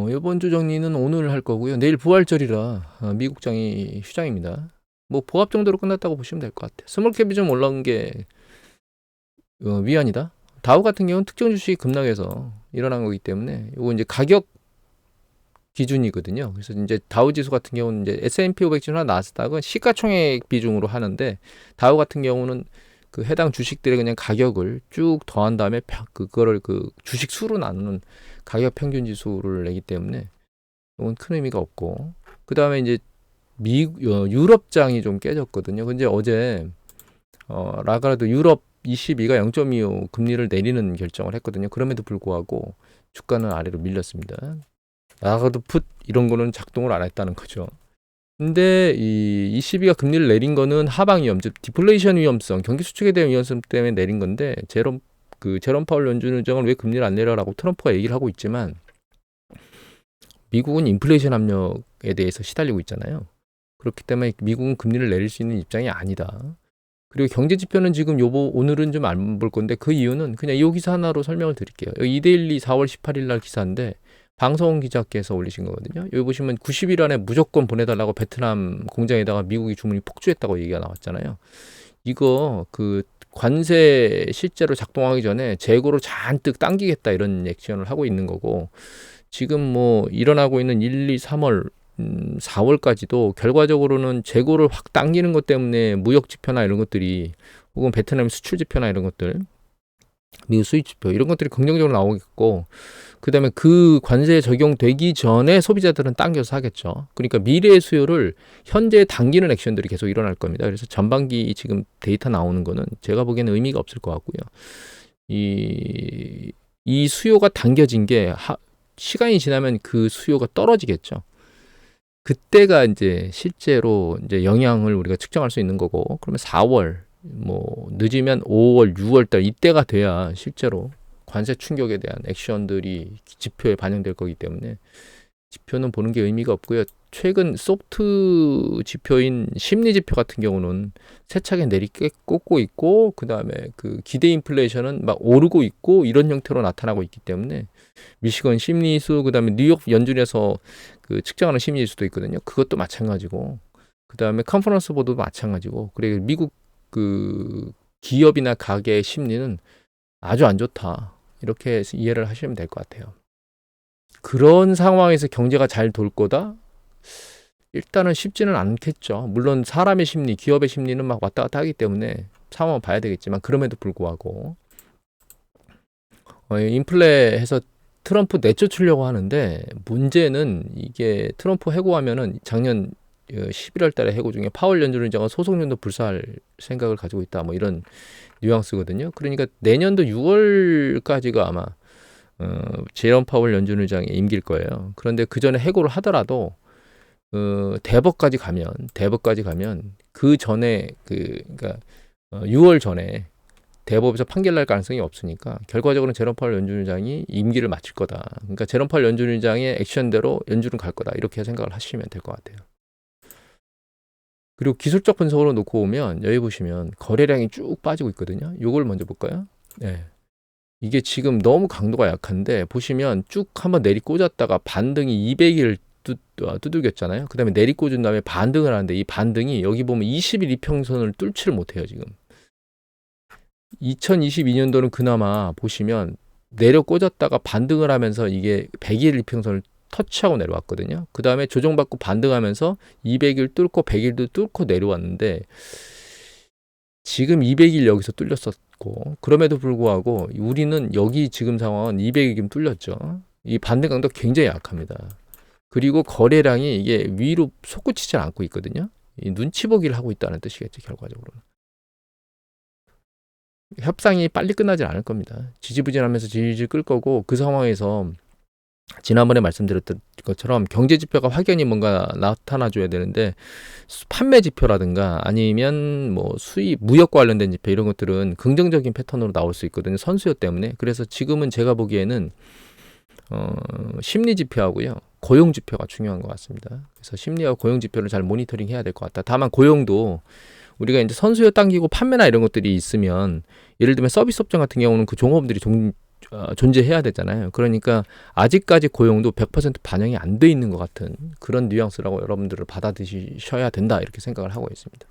이번 주 정리는 오늘 할 거고요. 내일 부활절이라 미국장이 휴장입니다. 뭐 보합 정도로 끝났다고 보시면 될 것 같아요. 스몰캡이 좀 올라온 게 위안이다. 다우 같은 경우는 특정 주식이 급락해서 일어난 거기 때문에 이거 이제 가격 기준이거든요. 그래서 이제 다우 지수 같은 경우는 이제 S&P 500 지수나 나스닥은 시가총액 비중으로 하는데 다우 같은 경우는 그 해당 주식들의 그냥 가격을 쭉 더한 다음에 그거를 그 주식 수로 나누는 가격 평균 지수를 내기 때문에 이건 큰 의미가 없고, 그 다음에 이제 유럽장이 좀 깨졌거든요. 근데 어제 라가르드 유럽 22가 0.25 금리를 내리는 결정을 했거든요. 그럼에도 불구하고 주가는 아래로 밀렸습니다. 라가르드 풋 이런 거는 작동을 안 했다는 거죠. 근데 이 ECB가 금리를 내린 거는 하방 위험, 즉 디플레이션 위험성, 경기 수축에 대한 위험성 때문에 내린 건데, 제롬 파월 연준 의장은 왜 금리를 안 내려라고 트럼프가 얘기를 하고 있지만 미국은 인플레이션 압력에 대해서 시달리고 있잖아요. 그렇기 때문에 미국은 금리를 내릴 수 있는 입장이 아니다. 그리고 경제 지표는 지금 오늘은 좀 안 볼 건데, 그 이유는 그냥 이 기사 하나로 설명을 드릴게요. 이데일리 4월 18일 날 기사인데 방송 기자께서 올리신 거거든요. 여기 보시면 90일 안에 무조건 보내달라고 베트남 공장에다가 미국이 주문이 폭주했다고 얘기가 나왔잖아요. 이거 그 관세 실제로 작동하기 전에 재고로 잔뜩 당기겠다 이런 액션을 하고 있는 거고, 지금 뭐 일어나고 있는 1, 2, 3월 4월까지도 결과적으로는 재고를 확 당기는 것 때문에 무역 지표나 이런 것들이, 혹은 베트남 수출 지표나 이런 것들, 미국 수입 지표 이런 것들이 긍정적으로 나오겠고, 그 다음에 그 관세 적용되기 전에 소비자들은 당겨서 하겠죠. 그러니까 미래의 수요를 현재 당기는 액션들이 계속 일어날 겁니다. 그래서 전반기 지금 데이터 나오는 거는 제가 보기에는 의미가 없을 것 같고요. 이 수요가 당겨진 게 시간이 지나면 그 수요가 떨어지겠죠. 그때가 이제 실제로 이제 영향을 우리가 측정할 수 있는 거고, 그러면 4월, 뭐 늦으면 5월, 6월 달 이때가 돼야 실제로 관세 충격에 대한 액션들이 지표에 반영될 거기 때문에 지표는 보는 게 의미가 없고요. 최근 소프트 지표인 심리 지표 같은 경우는 세차게 꽂고 있고, 그 다음에 그 기대 인플레이션은 막 오르고 있고 이런 형태로 나타나고 있기 때문에 미시건 심리지수, 그 다음에 뉴욕 연준에서 그 측정하는 심리지수도 있거든요. 그것도 마찬가지고, 그 다음에 컨퍼런스 보드도 마찬가지고, 그리고 미국 그 기업이나 가게의 심리는 아주 안 좋다, 이렇게 이해를 하시면 될 것 같아요. 그런 상황에서 경제가 잘 돌 거다? 일단은 쉽지는 않겠죠. 물론 사람의 심리, 기업의 심리는 막 왔다 갔다 하기 때문에 상황을 봐야 되겠지만, 그럼에도 불구하고 인플레해서 트럼프 내쫓으려고 하는데, 문제는 이게 트럼프 해고하면은 작년 11월 달에 해고 중에 파월 연준 의장은 소속연도 불사할 생각을 가지고 있다, 뭐 이런 뉘앙스거든요. 그러니까 내년도 6월까지가 아마 제롬 파월 연준 의장의 임기일 거예요. 그런데 그 전에 해고를 하더라도 대법까지 가면 그 전에 그러니까 6월 전에 대법에서 판결 날 가능성이 없으니까 결과적으로는 제롬 파월 연준 의장이 임기를 마칠 거다. 그러니까 제롬 파월 연준 의장의 액션대로 연준은 갈 거다, 이렇게 생각을 하시면 될 것 같아요. 그리고 기술적 분석으로 놓고 보면 여기 보시면 거래량이 쭉 빠지고 있거든요. 이걸 먼저 볼까요? 네. 이게 지금 너무 강도가 약한데, 보시면 쭉 한번 내리꽂았다가 반등이 200일 두들겼잖아요. 그 다음에 내리꽂은 다음에 반등을 하는데, 이 반등이 여기 보면 20일 이평선을 뚫지를 못해요. 지금 2022년도는 그나마 보시면 내려 꽂았다가 반등을 하면서 이게 100일 이평선을 터치하고 내려왔거든요. 그 다음에 조정받고 반등하면서 200일 뚫고 100일도 뚫고 내려왔는데, 지금 200일 여기서 뚫렸었고, 그럼에도 불구하고 우리는 여기 지금 상황은 200일이면 뚫렸죠. 이 반등 강도 굉장히 약합니다. 그리고 거래량이 이게 위로 솟구치지 않고 있거든요. 이 눈치 보기를 하고 있다는 뜻이겠죠, 결과적으로는. 협상이 빨리 끝나지 않을 겁니다. 지지부진하면서 질질 끌 거고, 그 상황에서 지난번에 말씀드렸던 것처럼 경제 지표가 확연히 뭔가 나타나줘야 되는데, 판매 지표라든가 아니면 뭐 수입, 무역 관련된 지표 이런 것들은 긍정적인 패턴으로 나올 수 있거든요. 선수요 때문에. 그래서 지금은 제가 보기에는 심리 지표하고요, 고용 지표가 중요한 것 같습니다. 그래서 심리와 고용 지표를 잘 모니터링 해야 될 것 같다. 다만 고용도 우리가 이제 선수요 당기고 판매나 이런 것들이 있으면, 예를 들면 서비스 업종 같은 경우는 그 종업원들이 존재해야 되잖아요. 그러니까 아직까지 고용도 100% 반영이 안 돼 있는 것 같은 그런 뉘앙스라고 여러분들을 받아들이셔야 된다 이렇게 생각을 하고 있습니다.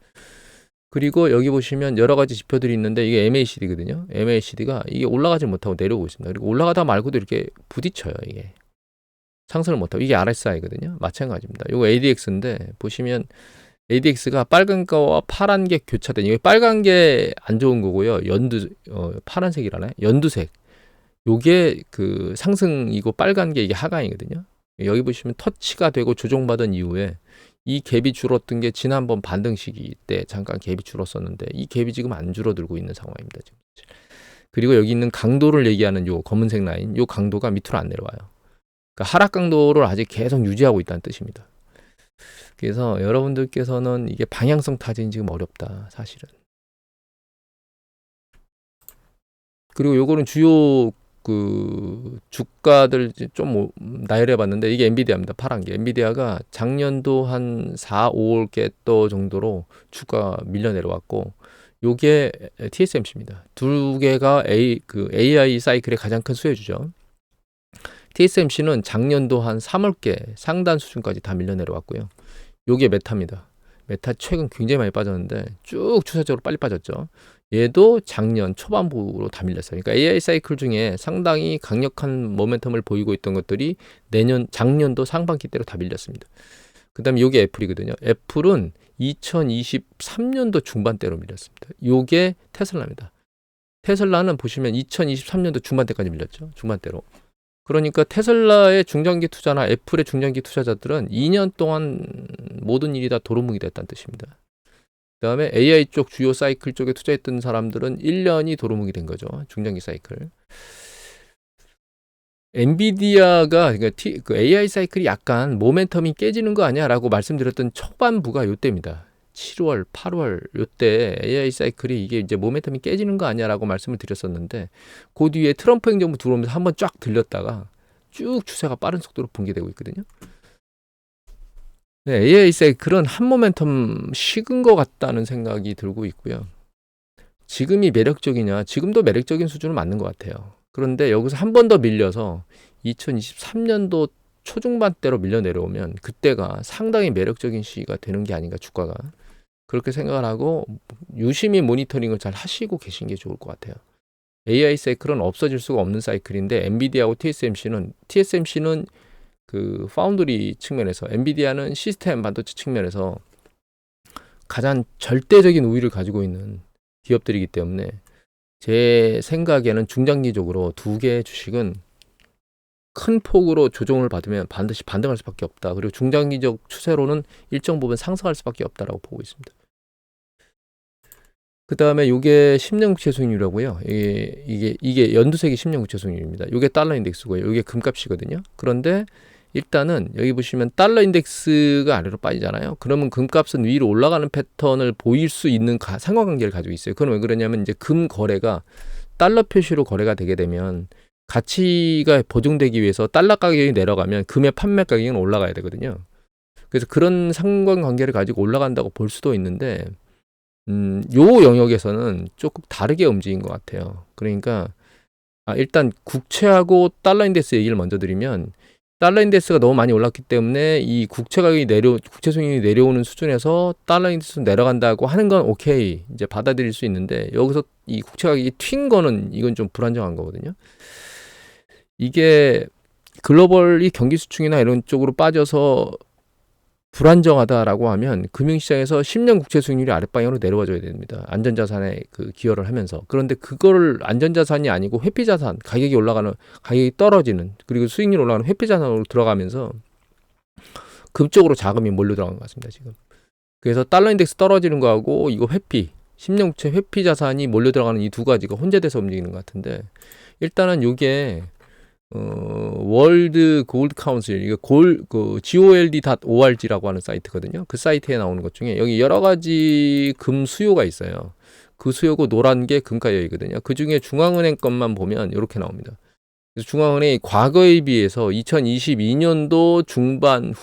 그리고 여기 보시면 여러 가지 지표들이 있는데 이게 MACD거든요. MACD가 이게 올라가지 못하고 내려오고 있습니다. 그리고 올라가다 말고도 이렇게 부딪혀요. 이게 상승을 못하고 이게 RSI거든요. 마찬가지입니다. 이거 ADX인데 보시면 ADX가 빨간 거와 파란 게 교차된 이게 빨간 게 안 좋은 거고요. 파란색이라나요? 연두색. 요게 그 상승이고 빨간 게 이게 하강이거든요. 여기 보시면 터치가 되고 조정받은 이후에 이 갭이 줄었던 게 지난번 반등 시기 때 잠깐 갭이 줄었었는데 이 갭이 지금 안 줄어들고 있는 상황입니다. 지금. 그리고 여기 있는 강도를 얘기하는 요 검은색 라인, 요 강도가 밑으로 안 내려와요. 그러니까 하락 강도를 아직 계속 유지하고 있다는 뜻입니다. 그래서 여러분들께서는 이게 방향성 타진이 지금 어렵다, 사실은. 그리고 요거는 주요 그 주가들 좀 나열해 봤는데 이게 엔비디아입니다. 파란 게. 엔비디아가 작년도 한 4, 5개 정도로 주가 밀려 내려왔고 요게 TSMC입니다. 두 개가 AI 사이클의 가장 큰 수혜주죠. TSMC는 작년도 한 3월께 상단 수준까지 다 밀려 내려왔고요. 요게 메타입니다. 메타 최근 굉장히 많이 빠졌는데 쭉 추세적으로 빨리 빠졌죠. 얘도 작년 초반부로 다 밀렸어요. 그러니까 AI 사이클 중에 상당히 강력한 모멘텀을 보이고 있던 것들이 작년도 상반기 때로 다 밀렸습니다. 그 다음에 요게 애플이거든요. 애플은 2023년도 중반대로 밀렸습니다. 요게 테슬라입니다. 테슬라는 보시면 2023년도 중반대까지 밀렸죠. 중반대로. 그러니까 테슬라의 중장기 투자나 애플의 중장기 투자자들은 2년 동안 모든 일이 다 도루묵이 됐다는 뜻입니다. 그 다음에 AI 쪽 주요 사이클 쪽에 투자했던 사람들은 1년이 도루묵이 된 거죠. 중장기 사이클. 엔비디아가 그러니까 그 AI 사이클이 약간 모멘텀이 깨지는 거 아니야 라고 말씀드렸던 초반부가 요때입니다. 7월, 8월 요때 AI 사이클이 이게 이제 모멘텀이 깨지는 거 아니야라고 말씀을 드렸었는데 그 뒤에 트럼프 행정부 들어오면서 한번 쫙 들렸다가 쭉 추세가 빠른 속도로 붕괴되고 있거든요. 네, AI 사이클은 한 모멘텀 식은 것 같다는 생각이 들고 있고요. 지금이 매력적이냐? 지금도 매력적인 수준은 맞는 것 같아요. 그런데 여기서 한 번 더 밀려서 2023년도 초중반대로 밀려 내려오면 그때가 상당히 매력적인 시기가 되는 게 아닌가 주가가. 그렇게 생각을 하고 유심히 모니터링을 잘 하시고 계신 게 좋을 것 같아요. AI 사이클은 없어질 수가 없는 사이클인데 엔비디아하고 TSMC는 그 파운드리 측면에서 엔비디아는 시스템 반도체 측면에서 가장 절대적인 우위를 가지고 있는 기업들이기 때문에 제 생각에는 중장기적으로 두 개의 주식은 큰 폭으로 조정을 받으면 반드시 반등할 수밖에 없다. 그리고 중장기적 추세로는 일정 부분 상승할 수밖에 없다라고 보고 있습니다. 그 다음에 이게 10년 국채 수익률이라고요. 이게 연두색이 10년 국채 수익률입니다. 이게 달러 인덱스고요. 이게 금값이거든요. 그런데 일단은 여기 보시면 달러 인덱스가 아래로 빠지잖아요. 그러면 금값은 위로 올라가는 패턴을 보일 수 있는 상관관계를 가지고 있어요. 그건 왜 그러냐면 이제 금 거래가 달러 표시로 거래가 되게 되면 가치가 보증되기 위해서 달러 가격이 내려가면 금의 판매 가격은 올라가야 되거든요. 그래서 그런 상관관계를 가지고 올라간다고 볼 수도 있는데 요 영역에서는 조금 다르게 움직인 것 같아요. 그러니까 일단 국채하고 달러 인덱스 얘기를 먼저 드리면 달러 인덱스가 너무 많이 올랐기 때문에 이 국채 가격이 국채 수익률이 내려오는 수준에서 달러 인덱스 내려간다고 하는 건 오케이 이제 받아들일 수 있는데 여기서 이 국채 가격이 튄 거는 이건 좀 불안정한 거거든요. 이게 글로벌이 경기 수축이나 이런 쪽으로 빠져서 불안정하다라고 하면 금융시장에서 10년 국채 수익률이 아랫방향으로 내려와줘야 됩니다. 안전자산에 그 기여를 하면서. 그런데 그거를 안전자산이 아니고 회피자산, 가격이 떨어지는, 그리고 수익률이 올라가는 회피자산으로 들어가면서 급적으로 자금이 몰려 들어간 것 같습니다, 지금. 그래서 달러 인덱스 떨어지는 거하고 이거 10년 국채 회피자산이 몰려 들어가는 이 두 가지가 혼재돼서 움직이는 것 같은데 일단은 이게 월드 골드 카운슬 이거 gold.org라고 하는 사이트거든요. 그 사이트에 나오는 것 중에 여기 여러 가지 금 수요가 있어요. 그 수요고 노란 게 금가격이거든요. 그 중에 중앙은행 것만 보면 이렇게 나옵니다. 그래서 중앙은행이 과거에 비해서 2022년도 중후반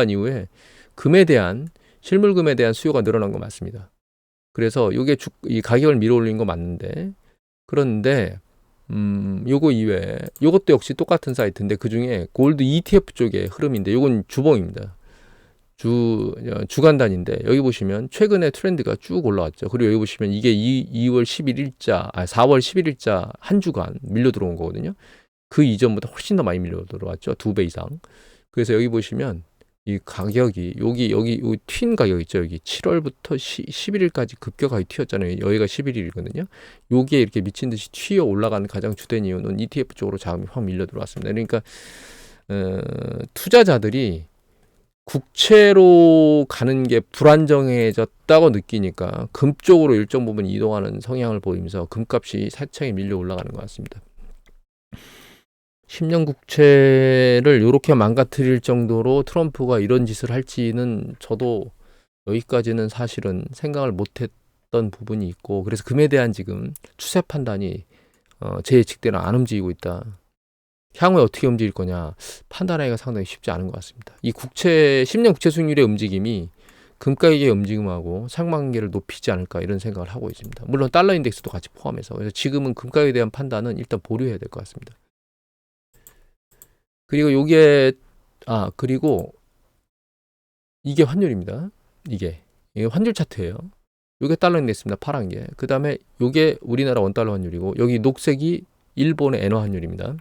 이후에 금에 대한 실물금에 대한 수요가 늘어난 거 맞습니다. 그래서 이게 이 가격을 밀어올린 거 맞는데 그런데 요거 이외에 요것도 역시 똑같은 사이트인데 그중에 골드 ETF 쪽의 흐름인데 요건 주봉입니다. 주간 단위인데 여기 보시면 최근에 트렌드가 쭉 올라왔죠. 그리고 여기 보시면 이게 4월 11일자 한 주간 밀려 들어온 거거든요. 그 이전보다 훨씬 더 많이 밀려 들어왔죠. 2배 이상. 그래서 여기 보시면 이 가격이 여기 튄 가격 있죠. 여기 7월부터 11일까지 급격하게 튀었잖아요. 여기가 11일이거든요. 요게 이렇게 미친 듯이 튀어 올라간 가장 주된 이유는 ETF 쪽으로 자금이 확 밀려 들어왔습니다. 그러니까 투자자들이 국채로 가는 게 불안정해졌다고 느끼니까 금 쪽으로 일정 부분 이동하는 성향을 보이면서 금값이 살짝 밀려 올라가는 것 같습니다. 10년 국채를 이렇게 망가뜨릴 정도로 트럼프가 이런 짓을 할지는 저도 여기까지는 사실은 생각을 못했던 부분이 있고 그래서 금에 대한 지금 추세 판단이 제 예측대로 안 움직이고 있다. 향후에 어떻게 움직일 거냐 판단하기가 상당히 쉽지 않은 것 같습니다. 이 10년 국채 수익률의 움직임이 금가격의 움직임하고 상관관계를 높이지 않을까 이런 생각을 하고 있습니다. 물론 달러 인덱스도 같이 포함해서 그래서 지금은 금가격에 대한 판단은 일단 보류해야 될 것 같습니다. 그리고 그리고 이게 환율입니다. 이게 환율 차트예요. 이게 달러 인덱스입니다. 파란 게. 그 다음에 이게 우리나라 원달러 환율이고 여기 녹색이 일본의 엔화 환율입니다.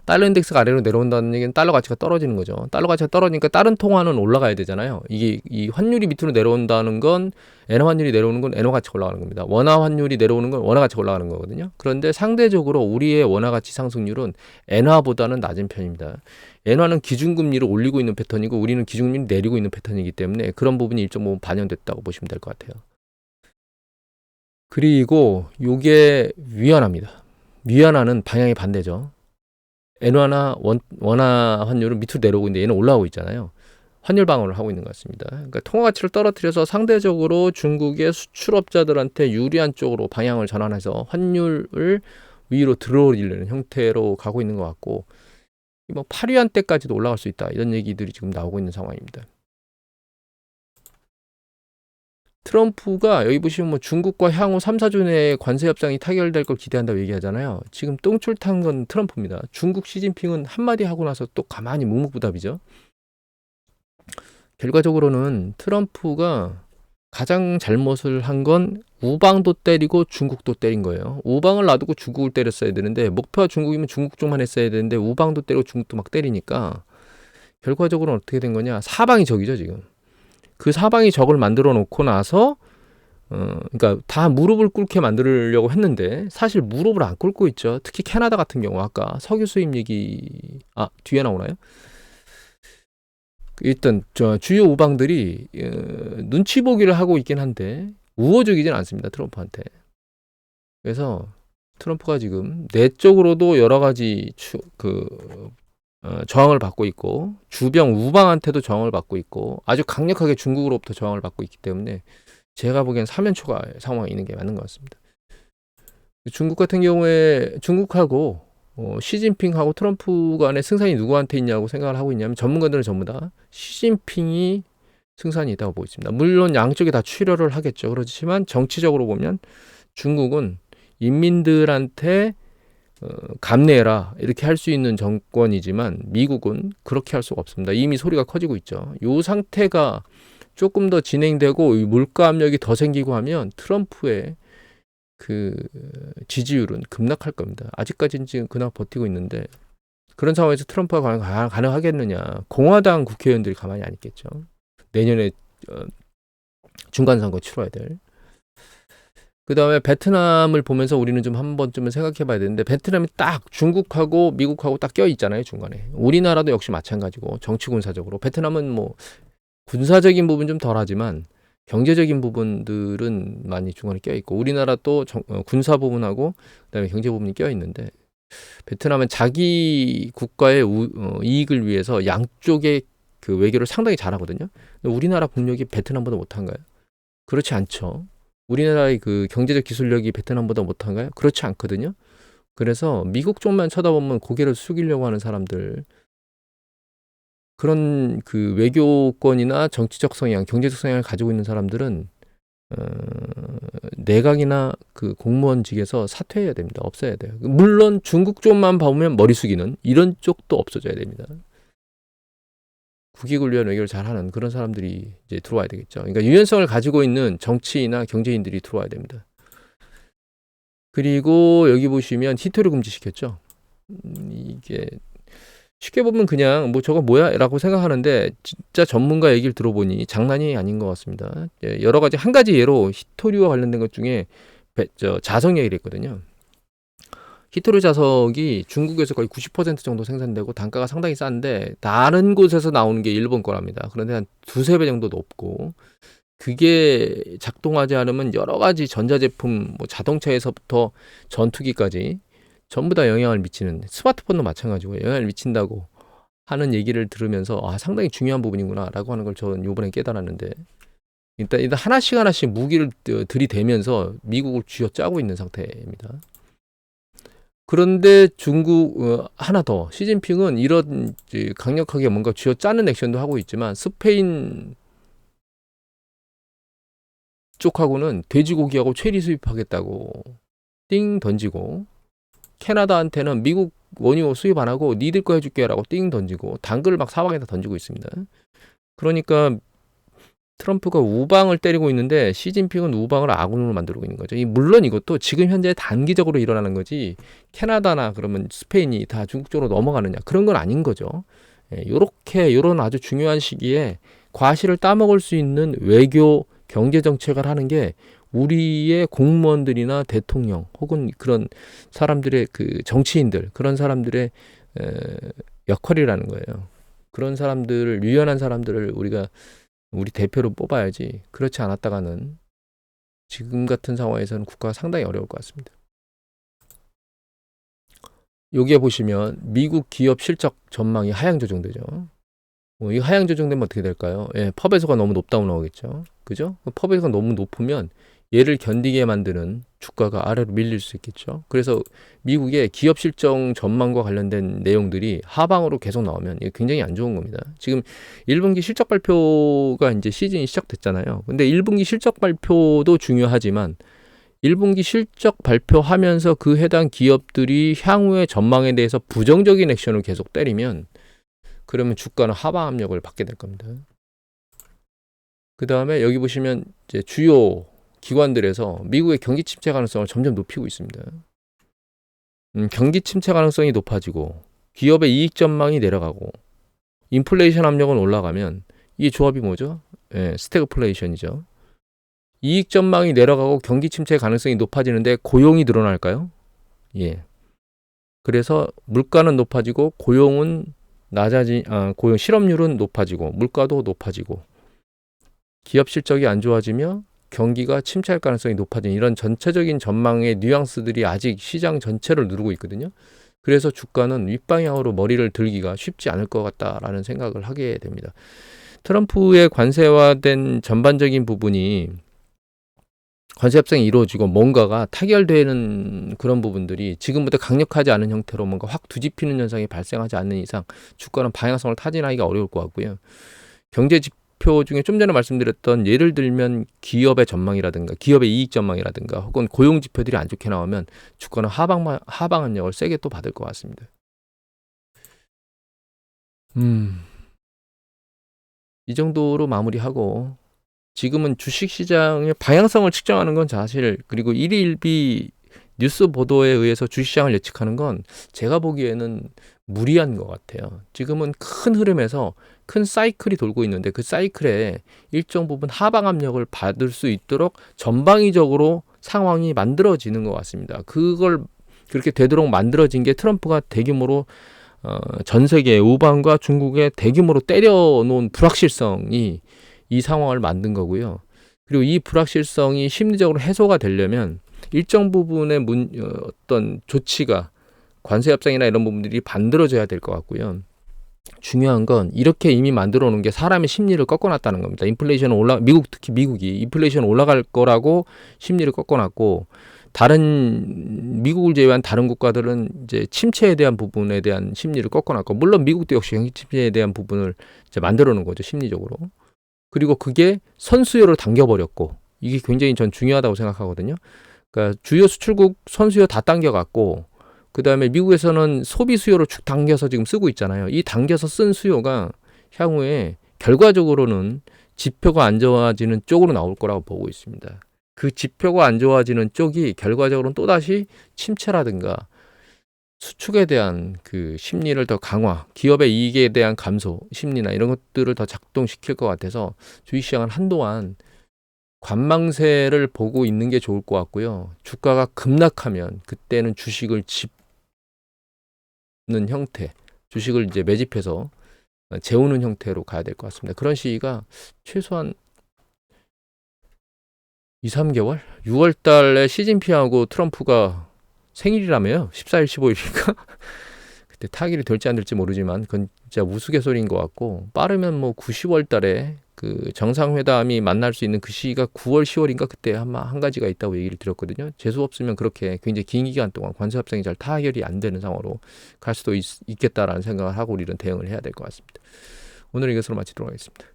달러 인덱스가 아래로 내려온다는 얘기는 달러 가치가 떨어지는 거죠. 달러 가치가 떨어지니까 다른 통화는 올라가야 되잖아요. 이게 이 환율이 밑으로 내려온다는 건 엔화 환율이 내려오는 건 엔화 가치가 올라가는 겁니다. 원화 환율이 내려오는 건 원화 가치가 올라가는 거거든요. 그런데 상대적으로 우리의 원화 가치 상승률은 엔화보다는 낮은 편입니다. 엔화는 기준금리를 올리고 있는 패턴이고 우리는 기준금리를 내리고 있는 패턴이기 때문에 그런 부분이 일정 부분 반영됐다고 보시면 될 것 같아요. 그리고 이게 위안화입니다. 위안화는 방향이 반대죠. 엔화나 원화 환율은 밑으로 내려오고 있는데 얘는 올라오고 있잖아요. 환율 방어를 하고 있는 것 같습니다. 그러니까 통화 가치를 떨어뜨려서 상대적으로 중국의 수출업자들한테 유리한 쪽으로 방향을 전환해서 환율을 위로 들어올리는 형태로 가고 있는 것 같고 뭐 8위안대까지도 올라갈 수 있다. 이런 얘기들이 지금 나오고 있는 상황입니다. 트럼프가 여기 보시면 뭐 중국과 향후 3, 4주 내에 관세 협상이 타결될 걸 기대한다고 얘기하잖아요. 지금 똥줄 탄 건 트럼프입니다. 중국 시진핑은 한마디 하고 나서 또 가만히 묵묵부답이죠. 결과적으로는 트럼프가 가장 잘못을 한 건 우방도 때리고 중국도 때린 거예요. 우방을 놔두고 중국을 때렸어야 되는데 목표가 중국이면 중국 쪽만 했어야 되는데 우방도 때리고 중국도 막 때리니까 결과적으로는 어떻게 된 거냐. 사방이 적이죠 지금. 그 사방이 적을 만들어 놓고 나서 그러니까 다 무릎을 꿇게 만들려고 했는데 사실 무릎을 안 꿇고 있죠. 특히 캐나다 같은 경우 아까 석유 수입 얘기 뒤에 나오나요? 일단 주요 우방들이 눈치 보기를 하고 있긴 한데 우호적이진 않습니다. 트럼프한테. 그래서 트럼프가 지금 내적으로도 여러 가지 저항을 받고 있고 주변 우방한테도 저항을 받고 있고 아주 강력하게 중국으로부터 저항을 받고 있기 때문에 제가 보기엔 사면초가 상황이 있는 게 맞는 것 같습니다. 중국 같은 경우에 중국하고 시진핑하고 트럼프 간의 승산이 누구한테 있냐고 생각을 하고 있냐면 전문가들은 전부 다 시진핑이 승산이 있다고 보고 있습니다. 물론 양쪽이 다 출혈을 하겠죠. 그렇지만 정치적으로 보면 중국은 인민들한테 감내해라 이렇게 할 수 있는 정권이지만 미국은 그렇게 할 수가 없습니다. 이미 소리가 커지고 있죠. 이 상태가 조금 더 진행되고 물가 압력이 더 생기고 하면 트럼프의 그 지지율은 급락할 겁니다. 아직까지는 지금 그나마 버티고 있는데 그런 상황에서 트럼프가 가능하겠느냐. 공화당 국회의원들이 가만히 안 있겠죠. 내년에 중간선거 치러야 될. 그 다음에 베트남을 보면서 우리는 좀 한 번쯤은 생각해 봐야 되는데 베트남이 딱 중국하고 미국하고 딱 껴 있잖아요. 중간에. 우리나라도 역시 마찬가지고 정치 군사적으로. 베트남은 뭐 군사적인 부분 좀 덜하지만 경제적인 부분들은 많이 중간에 껴 있고 우리나라 또 군사 부분하고 그다음에 경제 부분이 껴 있는데 베트남은 자기 국가의 이익을 위해서 양쪽의 그 외교를 상당히 잘하거든요. 근데 우리나라 국력이 베트남보다 못한가요? 그렇지 않죠. 우리나라의 그 경제적 기술력이 베트남보다 못한가요? 그렇지 않거든요. 그래서 미국 쪽만 쳐다보면 고개를 숙이려고 하는 사람들 그런 그 외교권이나 정치적 성향, 경제적 성향을 가지고 있는 사람들은 내각이나 그 공무원직에서 사퇴해야 됩니다. 없애야 돼요. 물론 중국 쪽만 보면 머리 숙이는 이런 쪽도 없어져야 됩니다. 국익을 위한 외교를 잘하는 그런 사람들이 이제 들어와야 되겠죠. 그러니까 유연성을 가지고 있는 정치인이나 경제인들이 들어와야 됩니다. 그리고 여기 보시면 히토류 금지시켰죠. 이게 쉽게 보면 그냥 뭐 저거 뭐야? 라고 생각하는데 진짜 전문가 얘기를 들어보니 장난이 아닌 것 같습니다. 여러 가지 한 가지 예로 히토류와 관련된 것 중에 자석 얘기를 했거든요. 히토류 자석이 중국에서 거의 90% 정도 생산되고 단가가 상당히 싼데 다른 곳에서 나오는 게 일본 거랍니다. 그런데 한 두세 배 정도 높고 그게 작동하지 않으면 여러 가지 전자제품, 뭐 자동차에서부터 전투기까지 전부 다 영향을 미치는, 스마트폰도 마찬가지고 영향을 미친다고 하는 얘기를 들으면서 상당히 중요한 부분이구나라고 하는 걸 저는 이번에 깨달았는데 일단 하나씩 무기를 들이대면서 미국을 쥐어짜고 있는 상태입니다. 그런데 중국 하나 더 시진핑은 이런 강력하게 뭔가 쥐어짜는 액션도 하고 있지만 스페인 쪽하고는 돼지고기하고 체리 수입하겠다고 띵 던지고 캐나다한테는 미국 원유 수입 안 하고 니들 거 해줄게라고 띵 던지고 당근을 막 사방에다 던지고 있습니다. 그러니까 트럼프가 우방을 때리고 있는데 시진핑은 우방을 아군으로 만들고 있는 거죠. 물론 이것도 지금 현재 단기적으로 일어나는 거지 캐나다나 그러면 스페인이 다 중국 쪽으로 넘어가느냐 그런 건 아닌 거죠. 요런 아주 중요한 시기에 과실을 따먹을 수 있는 외교 경제 정책을 하는 게 우리의 공무원들이나 대통령 혹은 그런 사람들의 그 정치인들 그런 사람들의 역할이라는 거예요. 그런 사람들을 유연한 사람들을 우리가 우리 대표로 뽑아야지 그렇지 않았다가는 지금 같은 상황에서는 국가가 상당히 어려울 것 같습니다. 여기에 보시면 미국 기업 실적 전망이 하향 조정되죠. 이 하향 조정되면 어떻게 될까요? 펍에서가 너무 높다고 나오겠죠. 그죠? 펍에서가 너무 높으면 얘를 견디게 만드는 주가가 아래로 밀릴 수 있겠죠. 그래서 미국의 기업 실적 전망과 관련된 내용들이 하방으로 계속 나오면 이게 굉장히 안 좋은 겁니다. 지금 1분기 실적 발표가 이제 시즌이 시작됐잖아요. 근데 1분기 실적 발표도 중요하지만 1분기 실적 발표하면서 그 해당 기업들이 향후의 전망에 대해서 부정적인 액션을 계속 때리면 그러면 주가는 하방 압력을 받게 될 겁니다. 그 다음에 여기 보시면 이제 주요 기관들에서 미국의 경기 침체 가능성을 점점 높이고 있습니다. 경기 침체 가능성이 높아지고 기업의 이익 전망이 내려가고 인플레이션 압력은 올라가면 이 조합이 뭐죠? 스태그플레이션이죠. 이익 전망이 내려가고 경기 침체 가능성이 높아지는데 고용이 늘어날까요? 예. 그래서 물가는 높아지고 고용은 고용 실업률은 높아지고 물가도 높아지고 기업 실적이 안 좋아지며 경기가 침체할 가능성이 높아진 이런 전체적인 전망의 뉘앙스들이 아직 시장 전체를 누르고 있거든요. 그래서 주가는 윗방향으로 머리를 들기가 쉽지 않을 것 같다라는 생각을 하게 됩니다. 트럼프의 관세화된 전반적인 부분이 관세 협상이 이루어지고 뭔가가 타결되는 그런 부분들이 지금부터 강력하지 않은 형태로 뭔가 확 뒤집히는 현상이 발생하지 않는 이상 주가는 방향성을 타진하기가 어려울 것 같고요. 경제 지표 중에 좀 전에 말씀드렸던 예를 들면 기업의 전망이라든가 기업의 이익 전망이라든가 혹은 고용 지표들이 안 좋게 나오면 주가는 하방 압력을 세게 또 받을 것 같습니다. 이 정도로 마무리하고 지금은 주식시장의 방향성을 측정하는 건 사실 그리고 일희일비 뉴스 보도에 의해서 주식시장을 예측하는 건 제가 보기에는 무리한 것 같아요. 지금은 큰 흐름에서 큰 사이클이 돌고 있는데 그 사이클에 일정 부분 하방 압력을 받을 수 있도록 전방위적으로 상황이 만들어지는 것 같습니다. 그걸 그렇게 되도록 만들어진 게 트럼프가 대규모로 전 세계 우방과 중국에 대규모로 때려놓은 불확실성이 이 상황을 만든 거고요. 그리고 이 불확실성이 심리적으로 해소가 되려면 일정 부분의 어떤 조치가 관세 협상이나 이런 부분들이 만들어져야 될 것 같고요. 중요한 건 이렇게 이미 만들어 놓은 게 사람의 심리를 꺾어놨다는 겁니다. 특히 미국이 인플레이션 올라갈 거라고 심리를 꺾어놨고 다른 미국을 제외한 다른 국가들은 이제 침체에 대한 부분에 대한 심리를 꺾어놨고 물론 미국도 역시 경기 침체에 대한 부분을 이제 만들어 놓은 거죠 심리적으로. 그리고 그게 선수요를 당겨버렸고 이게 굉장히 전 중요하다고 생각하거든요. 그러니까 주요 수출국 선수요 다 당겨갔고 그다음에 미국에서는 소비 수요를 쭉 당겨서 지금 쓰고 있잖아요. 이 당겨서 쓴 수요가 향후에 결과적으로는 지표가 안 좋아지는 쪽으로 나올 거라고 보고 있습니다. 그 지표가 안 좋아지는 쪽이 결과적으로는 또다시 침체라든가 수축에 대한 그 심리를 더 강화, 기업의 이익에 대한 감소 심리나 이런 것들을 더 작동시킬 것 같아서 주식시장은 한동안 관망세를 보고 있는 게 좋을 것 같고요. 주가가 급락하면 그때는 주식을 집는 형태, 주식을 이제 매집해서 재우는 형태로 가야 될 것 같습니다. 그런 시기가 최소한 2, 3개월? 6월 달에 시진핑하고 트럼프가 생일이라며요. 14일, 15일인가? 그때 타결이 될지 안 될지 모르지만 그건 진짜 우스갯소리인 것 같고 빠르면 뭐 9, 10월 달에 그 정상회담이 만날 수 있는 그 시기가 9월, 10월인가 그때 한 가지가 있다고 얘기를 드렸거든요. 재수 없으면 그렇게 굉장히 긴 기간 동안 관세 협상이 잘 타결이 안 되는 상황으로 갈 수도 있겠다라는 생각을 하고 우리는 대응을 해야 될 것 같습니다. 오늘 이것으로 마치도록 하겠습니다.